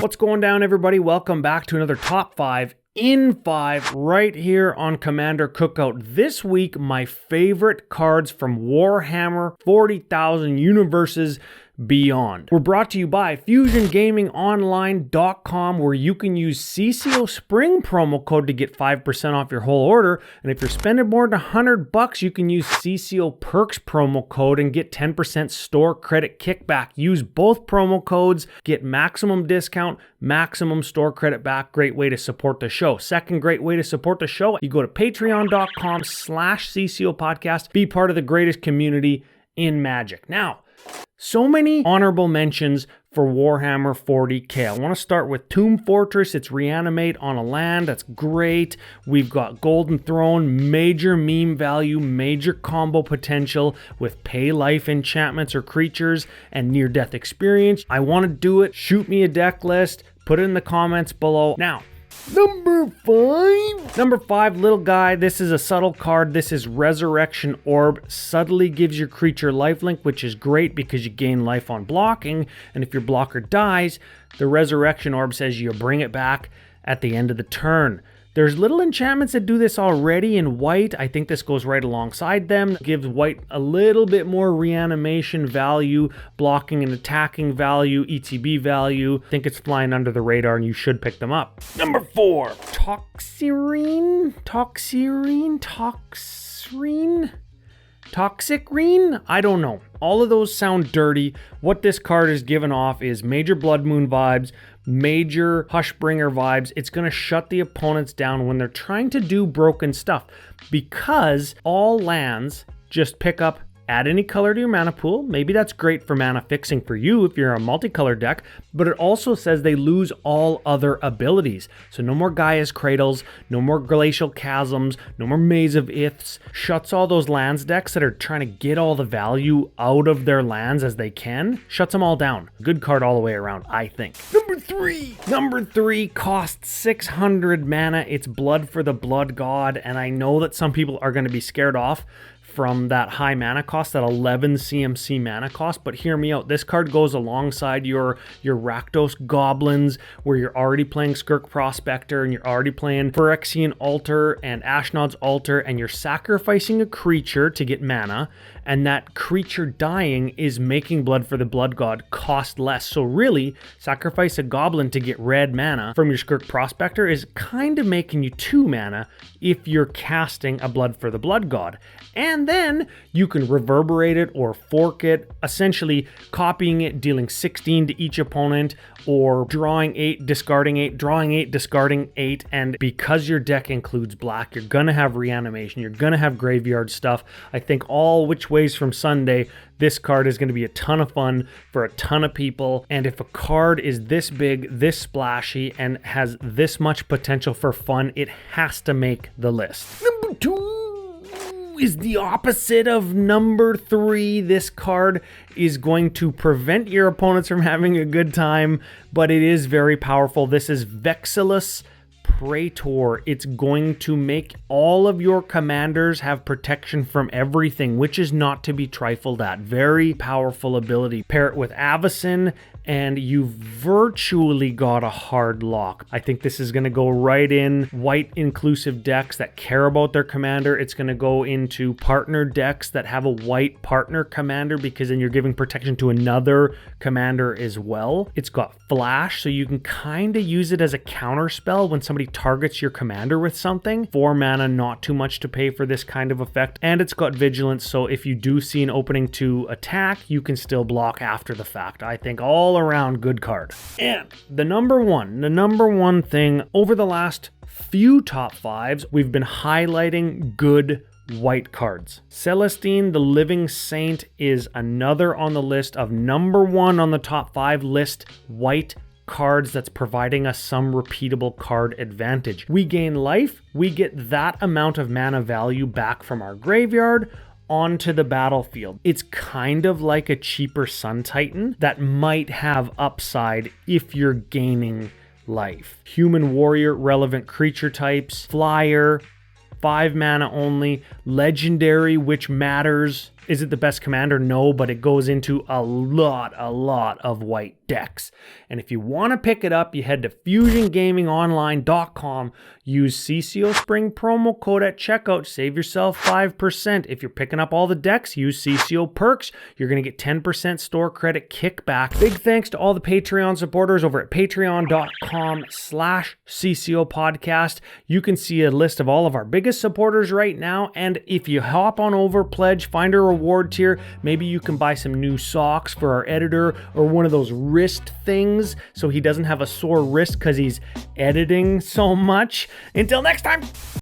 What's going down, everybody? Welcome back to another Top 5 in 5 right here on Commander Cookout. This week, my favorite cards from Warhammer 40,000 Universes Beyond. We're brought to you by FusionGamingOnline.com, where you can use CCO Spring promo code to get 5% off your whole order. And if you're spending more than $100, you can use CCO Perks promo code and get 10% store credit kickback. Use both promo codes, get maximum discount, maximum store credit back. Great way to support the show. Second great way to support the show, you go to patreon.com/CCO podcast. Be part of the greatest community in Magic. Now, so many honorable mentions for Warhammer 40k. I want to start with Tomb Fortress. It's reanimate on a land. That's great. We've got Golden Throne, major meme value, major combo potential with pay life enchantments or creatures and near-death experience. I want to do it. Shoot me a deck list. Put it in the comments below. Now, Number 5, little guy. This is a subtle card. This is Resurrection Orb. Subtly gives your creature lifelink, which is great because you gain life on blocking. And if your blocker dies, the Resurrection Orb says you bring it back at the end of the turn. There's little enchantments that do this already in white. I think this goes right alongside them. Gives white a little bit more reanimation value, blocking and attacking value, ETB value. I think it's flying under the radar and you should pick them up. Number 4, Toxic Reen? I don't know. All of those sound dirty. What this card is giving off is major Blood Moon vibes, major Hushbringer vibes. It's going to shut the opponents down when they're trying to do broken stuff, because all lands just pick up, add any color to your mana pool. Maybe that's great for mana fixing for you if you're a multicolor deck, but it also says they lose all other abilities. So no more Gaia's Cradles, no more Glacial Chasms, no more Maze of Iths. Shuts all those lands decks that are trying to get all the value out of their lands as they can. Shuts them all down. Good card all the way around, I think. Number 3 costs 600 mana. It's Blood for the Blood God, and I know that some people are going to be scared off from that high mana cost, that 11 CMC mana cost, but hear me out. This card goes alongside your Rakdos Goblins, where you're already playing Skirk Prospector and you're already playing Phyrexian Altar and Ashnod's Altar, and you're sacrificing a creature to get mana, and that creature dying is making Blood for the Blood God cost less. So really, sacrifice a goblin to get red mana from your Skirk Prospector is kind of making you 2 mana if you're casting a Blood for the Blood God. And then you can reverberate it or fork it, essentially copying it, dealing 16 to each opponent, or drawing 8, discarding 8, drawing 8, discarding 8. And because your deck includes black, you're going to have reanimation, you're going to have graveyard stuff. I think all which ways from Sunday, this card is going to be a ton of fun for a ton of people. And if a card is this big, this splashy, and has this much potential for fun, it has to make the list. Number 2 is the opposite of number 3. This card is going to prevent your opponents from having a good time, but it is very powerful. This is Vexilus Praetor. It's going to make all of your commanders have protection from everything, which is not to be trifled at. Very powerful ability. Pair it with Avacyn, and you've virtually got a hard lock. I think this is going to go right in white inclusive decks that care about their commander. It's going to go into partner decks that have a white partner commander, because then you're giving protection to another commander as well. It's got flash, so you can kind of use it as a counter spell when somebody targets your commander with something. 4 mana, not too much to pay for this kind of effect. And it's got vigilance, so if you do see an opening to attack, you can still block after the fact. I think all around good card. And the number one thing over the last few top 5s, we've been highlighting good white cards. Celestine the Living Saint is another on the list of number 1 on the top 5 list white cards that's providing us some repeatable card advantage. We gain life, we get that amount of mana value back from our graveyard onto the battlefield. It's kind of like a cheaper Sun Titan that might have upside if you're gaining life. Human warrior, relevant creature types, flyer, 5 mana only, legendary, which matters. Is it the best commander? No, but it goes into a lot of white decks. And if you want to pick it up, you head to fusiongamingonline.com, use CCO Spring promo code at checkout, save yourself 5%. If you're picking up all the decks, use CCO perks. You're going to get 10% store credit kickback. Big thanks to all the Patreon supporters over at patreon.com/CCO podcast. You can see a list of all of our biggest supporters right now. And if you hop on over, pledge, find a reward tier, maybe you can buy some new socks for our editor or one of those wrist things so he doesn't have a sore wrist because he's editing so much. Until next time.